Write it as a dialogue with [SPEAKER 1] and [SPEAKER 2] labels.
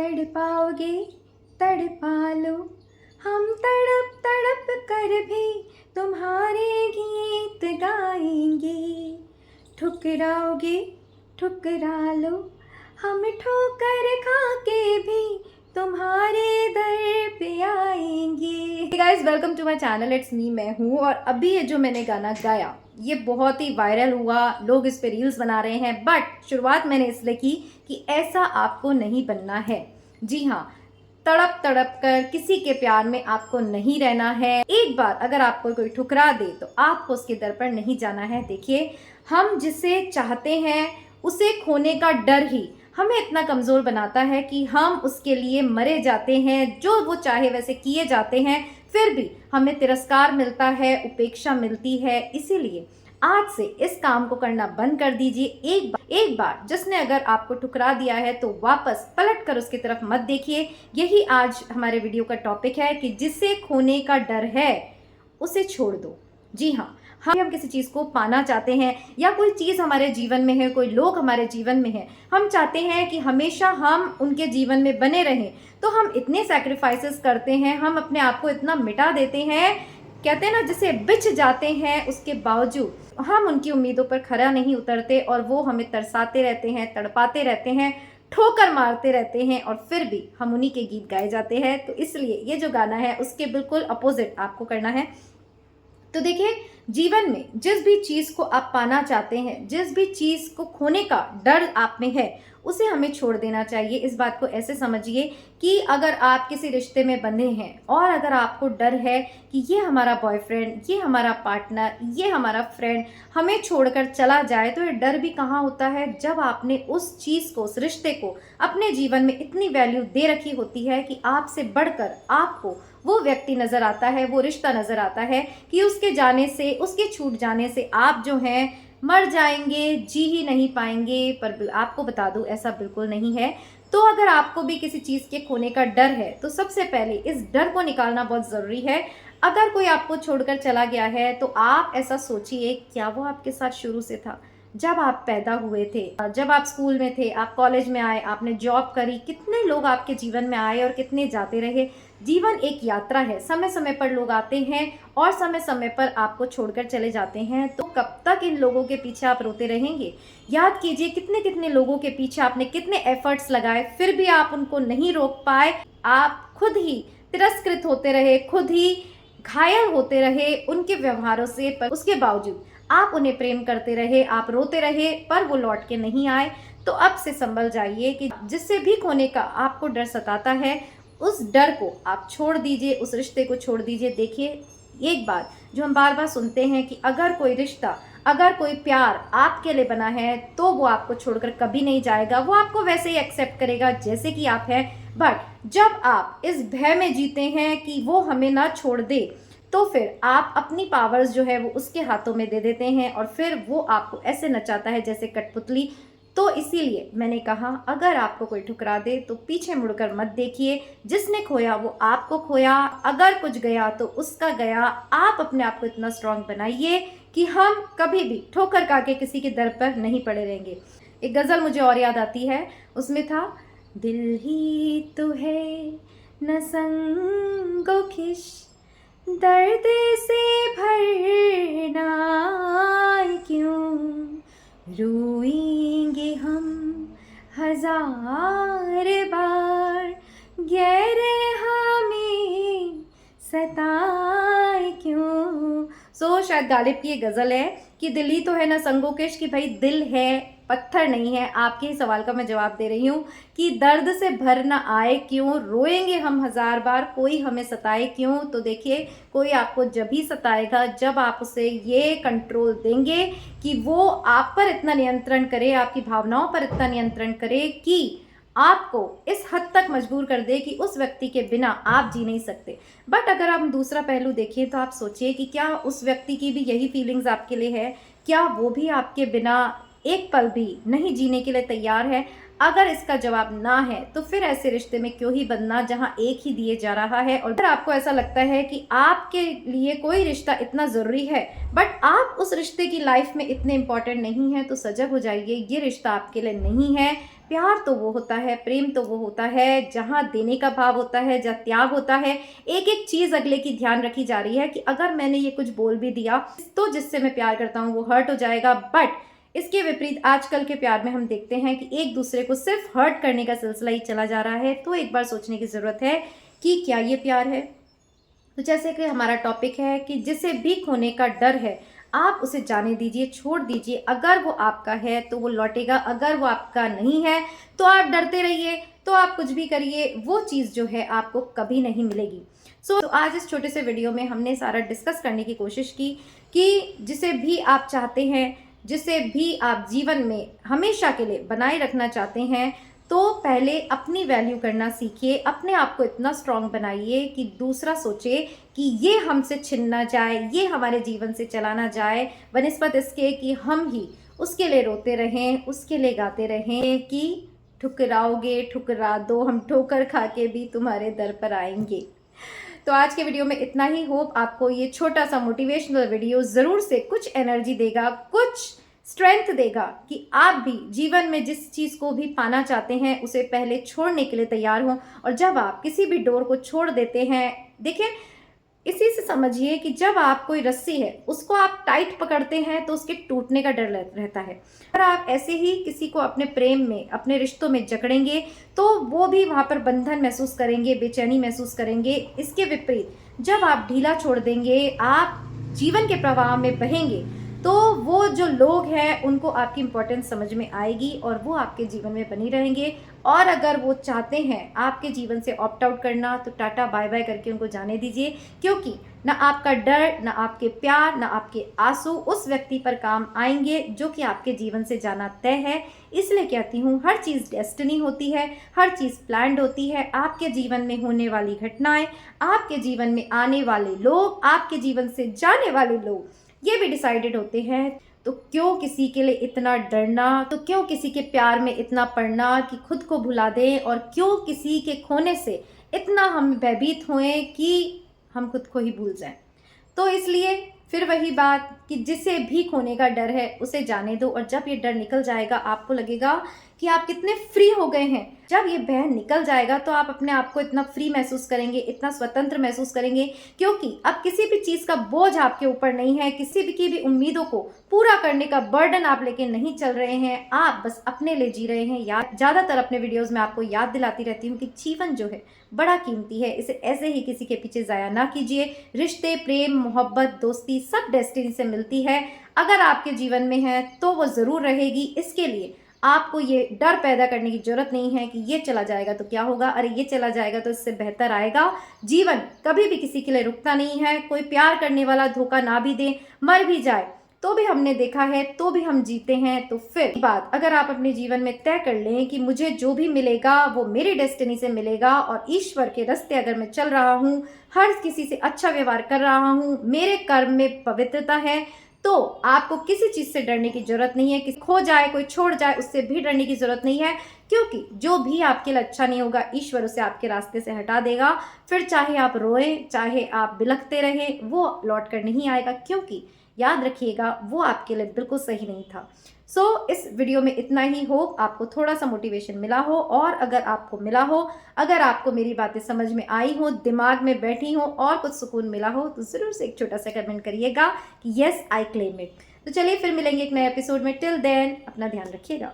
[SPEAKER 1] तड़पाओगे तड़पा लो, हम तड़प तड़प कर भी तुम्हारे गीत गाएंगे। ठुकराओगे ठुकरा लो, हम ठोकर खा के भी तुम्हारे दर पे आएंगे। Guys, welcome to my channel, it's me, मैं हूँ। और अभी ये जो मैंने गाना गाया ये बहुत ही वायरल हुआ, लोग इस पे रील्स बना रहे हैं। बट शुरुआत मैंने इसलिए की कि ऐसा आपको नहीं बनना है। जी हाँ, तड़प तड़प कर किसी के प्यार में आपको नहीं रहना है। एक बार अगर आपको कोई ठुकरा दे तो आपको उसके दर पर नहीं जाना है। देखिए, हम जिसे चाहते हैं उसे खोने का डर ही हमें इतना कमज़ोर बनाता है कि हम उसके लिए मरे जाते हैं, जो वो चाहे वैसे किए जाते हैं, फिर भी हमें तिरस्कार मिलता है, उपेक्षा मिलती है। इसीलिए आज से इस काम को करना बंद कर दीजिए। एक बार जिसने अगर आपको ठुकरा दिया है तो वापस पलट कर उसकी तरफ मत देखिए। यही आज हमारे वीडियो का टॉपिक है कि जिसे खोने का डर है उसे छोड़ दो। जी हाँ, हम किसी चीज़ को पाना चाहते हैं या कोई चीज़ हमारे जीवन में है, कोई लोग हमारे जीवन में है, हम चाहते हैं कि हमेशा हम उनके जीवन में बने रहें, तो हम इतने सैक्रिफाइसेस करते हैं, हम अपने आप को इतना मिटा देते हैं, कहते हैं ना, जिसे बिछ जाते हैं। उसके बावजूद हम उनकी उम्मीदों पर खरा नहीं उतरते और वो हमें तरसाते रहते हैं, तड़पाते रहते हैं, ठोकर मारते रहते हैं, और फिर भी हम उन्हीं के गीत गाए जाते हैं। तो इसलिए ये जो गाना है उसके बिल्कुल अपोजिट आपको करना है। तो देखिए, जीवन में जिस भी चीज़ को आप पाना चाहते हैं, जिस भी चीज़ को खोने का डर आप में है, उसे हमें छोड़ देना चाहिए। इस बात को ऐसे समझिए कि अगर आप किसी रिश्ते में बंधे हैं और अगर आपको डर है कि ये हमारा बॉयफ्रेंड, ये हमारा पार्टनर, ये हमारा फ्रेंड हमें छोड़कर चला जाए, तो ये डर भी कहाँ होता है जब आपने उस चीज़ को, उस रिश्ते को अपने जीवन में इतनी वैल्यू दे रखी होती है कि आपसे बढ़कर आपको वो व्यक्ति नज़र आता है, वो रिश्ता नज़र आता है कि उसके जाने से, उसके छूट जाने से आप जो हैं मर जाएंगे, जी ही नहीं पाएंगे। पर आपको बता दूं, ऐसा बिल्कुल नहीं है। तो अगर आपको भी किसी चीज़ के खोने का डर है तो सबसे पहले इस डर को निकालना बहुत ज़रूरी है। अगर कोई आपको छोड़कर चला गया है तो आप ऐसा सोचिए, क्या वो आपके साथ शुरू से था? जब आप पैदा हुए थे, जब आप स्कूल में थे, आप कॉलेज में आए, आपने जॉब करी, कितने लोग आपके जीवन में आए और कितने जाते रहे। जीवन एक यात्रा है, समय समय पर लोग आते हैं और समय समय पर आपको छोड़कर चले जाते हैं। तो कब तक इन लोगों के पीछे आप रोते रहेंगे? याद कीजिए, कितने कितने लोगों के पीछे आपने कितने एफर्ट्स लगाए, फिर भी आप उनको नहीं रोक पाए। आप खुद ही तिरस्कृत होते रहे, खुद ही घायल होते रहे उनके व्यवहारों से, पर उसके बावजूद आप उन्हें प्रेम करते रहे, आप रोते रहे, पर वो लौट के नहीं आए। तो अब से संभल जाइए कि जिससे भी खोने का आपको डर सताता है, उस डर को आप छोड़ दीजिए, उस रिश्ते को छोड़ दीजिए। देखिए, एक बात जो हम बार बार सुनते हैं कि अगर कोई रिश्ता, अगर कोई प्यार आपके लिए बना है तो वो आपको छोड़कर कभी नहीं जाएगा, वो आपको वैसे ही एक्सेप्ट करेगा जैसे कि आप हैं। बट जब आप इस भय में जीते हैं कि वो हमें ना छोड़ दे, तो फिर आप अपनी पावर्स जो है वो उसके हाथों में दे देते हैं और फिर वो आपको ऐसे नचाता है जैसे कठपुतली। तो इसीलिए मैंने कहा, अगर आपको कोई ठुकरा दे तो पीछे मुड़कर मत देखिए। जिसने खोया वो आपको खोया, अगर कुछ गया तो उसका गया। आप अपने आप को इतना स्ट्रांग बनाइए कि हम कभी भी ठोकर खा के किसी के दर पर नहीं पड़े रहेंगे। एक गज़ल मुझे और याद आती है, उसमें था, दिल ही तो है न संगो खिश, दर्द से भरना क्यों, रोएंगे हम हजार बार, गैर हमें सताए क्यों। शायद गालिब की ये गज़ल है कि दिल ही तो है ना संगोकेश, कि भाई दिल है, पत्थर नहीं है। आपके ही सवाल का मैं जवाब दे रही हूँ कि दर्द से भर ना आए क्यों, रोएंगे हम हजार बार, कोई हमें सताए क्यों। तो देखिए, कोई आपको जब ही सताएगा जब आप उसे ये कंट्रोल देंगे कि वो आप पर इतना नियंत्रण करे, आपकी भावनाओं पर इतना नियंत्रण करे कि आपको इस हद तक मजबूर कर दे कि उस व्यक्ति के बिना आप जी नहीं सकते। बट अगर आप दूसरा पहलू देखिए तो आप सोचिए कि क्या उस व्यक्ति की भी यही फीलिंग्स आपके लिए है? क्या वो भी आपके बिना एक पल भी नहीं जीने के लिए तैयार है? अगर इसका जवाब ना है तो फिर ऐसे रिश्ते में क्यों ही बंधना जहां एक ही दिए जा रहा है। और अगर आपको ऐसा लगता है कि आपके लिए कोई रिश्ता इतना ज़रूरी है बट आप उस रिश्ते की लाइफ में इतने इंपॉर्टेंट नहीं है, तो सजग हो जाइए, ये रिश्ता आपके लिए नहीं है। प्यार तो वो होता है, प्रेम तो वो होता है जहाँ देने का भाव होता है, जहाँ त्याग होता है। एक एक चीज़ अगले की ध्यान रखी जा रही है कि अगर मैंने ये कुछ बोल भी दिया तो जिससे मैं प्यार करता हूँ वो हर्ट हो जाएगा। बट इसके विपरीत आजकल के प्यार में हम देखते हैं कि एक दूसरे को सिर्फ हर्ट करने का सिलसिला ही चला जा रहा है। तो एक बार सोचने की ज़रूरत है कि क्या ये प्यार है। तो जैसे कि हमारा टॉपिक है कि जिसे भी खोने का डर है आप उसे जाने दीजिए, छोड़ दीजिए। अगर वो आपका है तो वो लौटेगा, अगर वो आपका नहीं है तो आप डरते रहिए, तो आप कुछ भी करिए, वो चीज़ जो है आपको कभी नहीं मिलेगी। तो आज इस छोटे से वीडियो में हमने सारा डिस्कस करने की कोशिश की कि जिसे भी आप चाहते हैं, जिसे भी आप जीवन में हमेशा के लिए बनाए रखना चाहते हैं, तो पहले अपनी वैल्यू करना सीखिए। अपने आप को इतना स्ट्रांग बनाइए कि दूसरा सोचे कि ये हमसे छिन ना जाए, ये हमारे जीवन से चला ना जाए, बनिस्बत इसके कि हम ही उसके लिए रोते रहें, उसके लिए गाते रहें कि ठुकराओगे ठुकरा दो, हम ठोकर खा के भी तुम्हारे दर पर आएंगे। तो आज के वीडियो में इतना ही। होप आपको ये छोटा सा मोटिवेशनल वीडियो ज़रूर से कुछ एनर्जी देगा, कुछ स्ट्रेंथ देगा कि आप भी जीवन में जिस चीज़ को भी पाना चाहते हैं उसे पहले छोड़ने के लिए तैयार हों। और जब आप किसी भी डोर को छोड़ देते हैं, देखिए इसी से समझिए कि जब आप कोई रस्सी है उसको आप टाइट पकड़ते हैं तो उसके टूटने का डर रहता है। अगर आप ऐसे ही किसी को अपने प्रेम में, अपने रिश्तों में जकड़ेंगे तो वो भी वहाँ पर बंधन महसूस करेंगे, बेचैनी महसूस करेंगे। इसके विपरीत जब आप ढीला छोड़ देंगे, आप जीवन के प्रवाह में बहेंगे, तो वो जो लोग हैं उनको आपकी इम्पोर्टेंस समझ में आएगी और वो आपके जीवन में बनी रहेंगे। और अगर वो चाहते हैं आपके जीवन से ऑप्ट आउट करना तो टाटा बाय बाय करके उनको जाने दीजिए, क्योंकि ना आपका डर, ना आपके प्यार, ना आपके आंसू उस व्यक्ति पर काम आएंगे जो कि आपके जीवन से जाना तय है। इसलिए कहती हूँ हर चीज़ डेस्टिनी होती है, हर चीज़ प्लान्ड होती है। आपके जीवन में होने वाली घटनाएं, आपके जीवन में आने वाले लोग, आपके जीवन से जाने वाले लोग, ये भी डिसाइडेड होते हैं। तो क्यों किसी के लिए इतना डरना, तो क्यों किसी के प्यार में इतना पड़ना कि खुद को भुला दें, और क्यों किसी के खोने से इतना हम भयभीत हुए कि हम खुद को ही भूल जाएं। तो इसलिए फिर वही बात कि जिसे भी खोने का डर है उसे जाने दो, और जब ये डर निकल जाएगा आपको लगेगा कि आप कितने फ्री हो गए हैं। जब ये बह निकल जाएगा तो आप अपने आप को इतना फ्री महसूस करेंगे, इतना स्वतंत्र महसूस करेंगे, क्योंकि अब किसी भी चीज़ का बोझ आपके ऊपर नहीं है, किसी भी की भी उम्मीदों को पूरा करने का बर्डन आप लेके नहीं चल रहे हैं। आप बस अपने लिए जी रहे हैं। याद ज़्यादातर अपने वीडियोज़ में आपको याद दिलाती रहती हूँ कि जीवन जो है बड़ा कीमती है, इसे ऐसे ही किसी के पीछे ज़ाया ना कीजिए। रिश्ते, प्रेम, मोहब्बत, दोस्ती सब डेस्टिनी से मिलती है। अगर आपके जीवन में है तो वो ज़रूर रहेगी। इसके लिए आपको ये डर पैदा करने की जरूरत नहीं है कि ये चला जाएगा तो क्या होगा, अरे ये चला जाएगा तो इससे बेहतर आएगा। जीवन कभी भी किसी के लिए रुकता नहीं है। कोई प्यार करने वाला धोखा ना भी दे, मर भी जाए तो भी हमने देखा है, तो भी हम जीते हैं। तो फिर बात अगर आप अपने जीवन में तय कर लें कि मुझे जो भी मिलेगा वो मेरी डेस्टिनी से मिलेगा, और ईश्वर के रास्ते अगर मैं चल रहा हूँ, हर किसी से अच्छा व्यवहार कर रहा हूँ, मेरे कर्म में पवित्रता है, तो आपको किसी चीज़ से डरने की जरूरत नहीं है। कि खो जाए, कोई छोड़ जाए, उससे भी डरने की जरूरत नहीं है, क्योंकि जो भी आपके लिए अच्छा नहीं होगा ईश्वर उसे आपके रास्ते से हटा देगा। फिर चाहे आप रोएं, चाहे आप बिलखते रहें, वो लौट कर नहीं आएगा, क्योंकि याद रखिएगा वो आपके लिए बिल्कुल सही नहीं था। इस वीडियो में इतना ही। हो आपको थोड़ा सा मोटिवेशन मिला हो, और अगर आपको मिला हो, अगर आपको मेरी बातें समझ में आई हो, दिमाग में बैठी हो और कुछ सुकून मिला हो, तो ज़रूर से एक छोटा सा कमेंट करिएगा कि येस आई क्लेम इट। तो चलिए फिर मिलेंगे एक नए एपिसोड में। टिल देन अपना ध्यान रखिएगा।